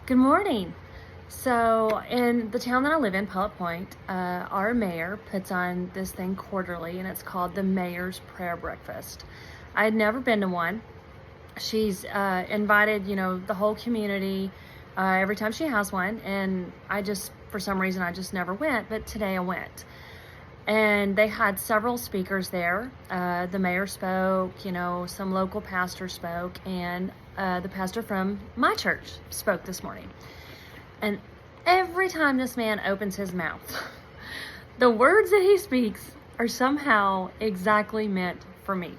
Good morning. So, in the town that I live in, Pellet Point, our mayor puts on this thing quarterly, and it's called the Mayor's Prayer Breakfast. I had never been to one. She's invited, the whole community every time she has one, and for some reason, I just never went, but today I went. And they had several speakers there. The mayor spoke, some local pastors spoke, and the pastor from my church spoke this morning. And every time this man opens his mouth, the words that he speaks are somehow exactly meant for me.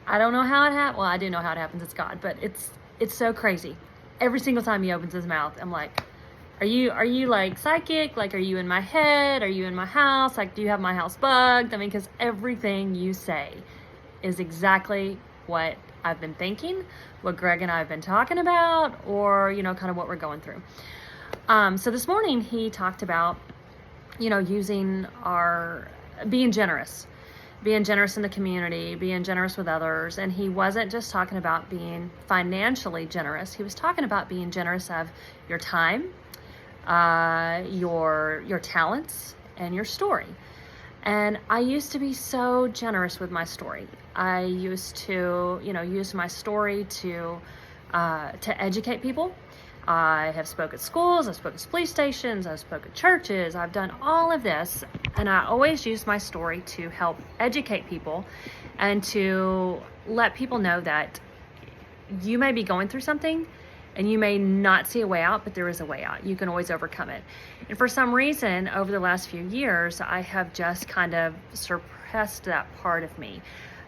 I don't know how it happened. Well, I do know how it happens. It's God, but it's so crazy. Every single time he opens his mouth, I'm like, are you like psychic? Like, are you in my head? Are you in my house? Like, do you have my house bugged? I mean, because everything you say is exactly what I've been thinking, what Greg and I have been talking about, or, kind of what we're going through. So this morning he talked about, using being generous in the community, being generous with others. And he wasn't just talking about being financially generous. He was talking about being generous of your time, your talents, and your story. And I used to be so generous with my story. I used to, use my story to educate people. I have spoke at schools, I've spoken at police stations, I've spoken at churches, I've done all of this, and I always use my story to help educate people and to let people know that you may be going through something and you may not see a way out, but there is a way out. You can always overcome it. And for some reason, over the last few years, I have just kind of suppressed that part of me.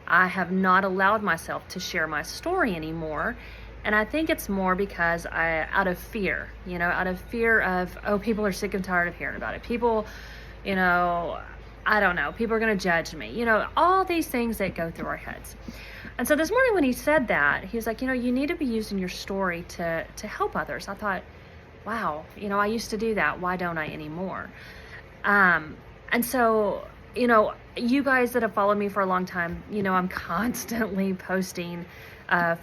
I have not allowed myself to share my story anymore. And I think it's more because out of fear of, oh, people are sick and tired of hearing about it. People, I don't know, people are going to judge me, all these things that go through our heads. And so this morning when he said that, he was like, you need to be using your story to help others. I thought, wow, I used to do that. Why don't I anymore? And so, you guys that have followed me for a long time, I'm constantly posting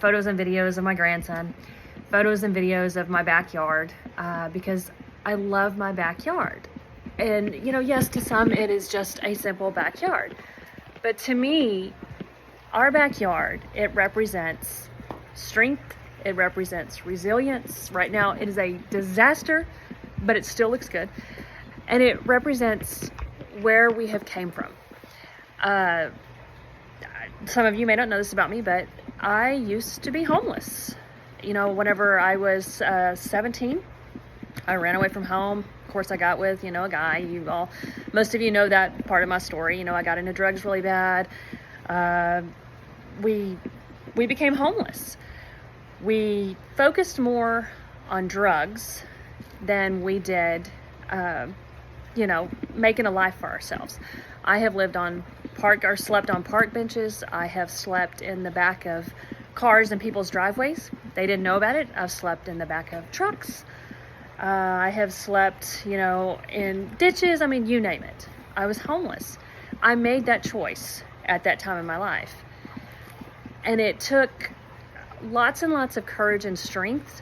photos and videos of my grandson, photos and videos of my backyard, because I love my backyard. And, yes, to some it is just a simple backyard. But to me, our backyard, it represents strength, it represents resilience. Right now it is a disaster, but it still looks good. And it represents where we have came from. Some of you may not know this about me, but I used to be homeless. Whenever I was 17, I ran away from home. Of course, I got with, a guy. Most of you know that part of my story. I got into drugs really bad. We became homeless. We focused more on drugs than we did, making a life for ourselves. I have lived on slept on park benches. I have slept in the back of cars and people's driveways. They didn't know about it. I've slept in the back of trucks. I have slept, in ditches. I mean, you name it. I was homeless. I made that choice at that time in my life. And it took lots and lots of courage and strength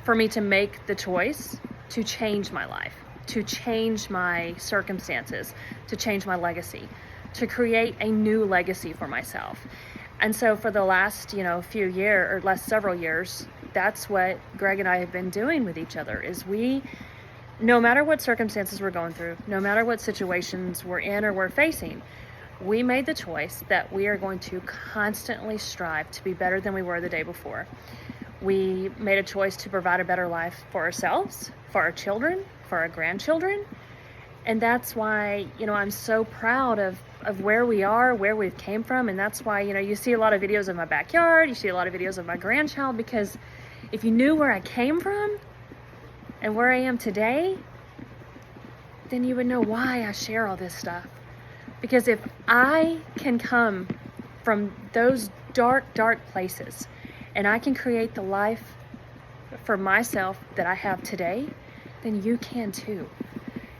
for me to make the choice to change my life, to change my circumstances, to change my legacy, to create a new legacy for myself. And so for the last, few years, or last several years, that's what Greg and I have been doing with each other, is no matter what circumstances we're going through, no matter what situations we're in or we're facing, we made the choice that we are going to constantly strive to be better than we were the day before. We made a choice to provide a better life for ourselves, for our children, for our grandchildren. And that's why, I'm so proud of where we are, where we've came from. And that's why, you see a lot of videos of my backyard, you see a lot of videos of my grandchild, because if you knew where I came from and where I am today, then you would know why I share all this stuff. Because if I can come from those dark, dark places and I can create the life for myself that I have today, then you can too.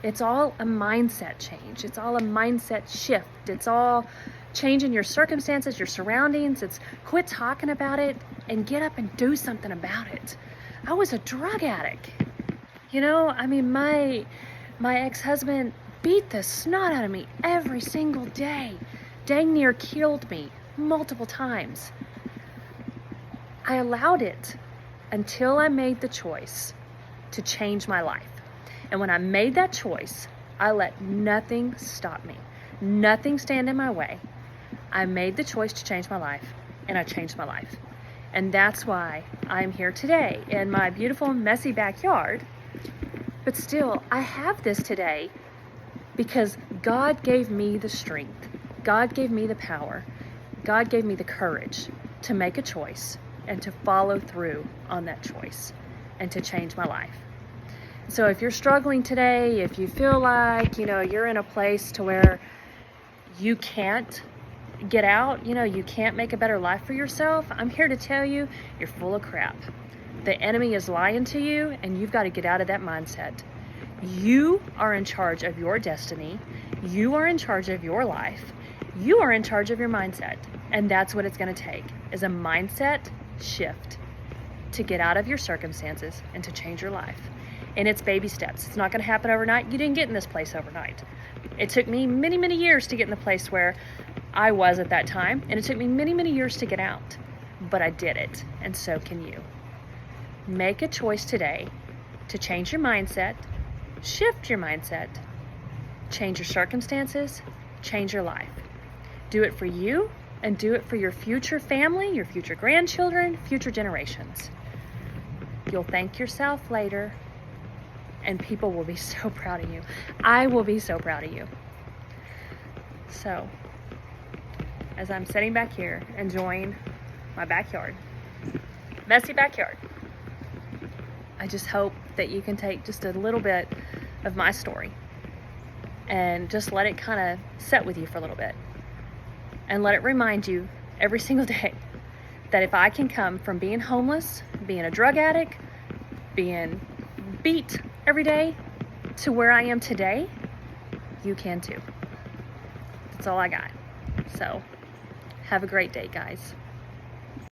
It's all a mindset change. It's all a mindset shift. It's all changing your circumstances, your surroundings. It's quit talking about it and get up and do something about it. I was a drug addict. You know, I mean, my ex-husband beat the snot out of me every single day. Dang near killed me multiple times. I allowed it until I made the choice to change my life. And when I made that choice, I let nothing stop me, nothing stand in my way. I made the choice to change my life, and I changed my life. And that's why I'm here today in my beautiful, messy backyard. But still, I have this today because God gave me the strength. God gave me the power. God gave me the courage to make a choice and to follow through on that choice and to change my life. So if you're struggling today, if you feel like, you're in a place to where you can't get out, you can't make a better life for yourself, I'm here to tell you, you're full of crap. The enemy is lying to you, and you've got to get out of that mindset. You are in charge of your destiny. You are in charge of your life. You are in charge of your mindset. And that's what it's going to take, is a mindset shift to get out of your circumstances and to change your life. And it's baby steps. It's not going to happen overnight. You didn't get in this place overnight. It took me many, many years to get in the place where I was at that time. And it took me many, many years to get out. But I did it. And so can you. Make a choice today to change your mindset, shift your mindset, change your circumstances, change your life. Do it for you and do it for your future family, your future grandchildren, future generations. You'll thank yourself later, and people will be so proud of you. I will be so proud of you. So, as I'm sitting back here enjoying my backyard, messy backyard, I just hope that you can take just a little bit of my story and just let it kind of sit with you for a little bit and let it remind you every single day that if I can come from being homeless, being a drug addict, being beat every day to where I am today, you can too. That's all I got. So have a great day, guys.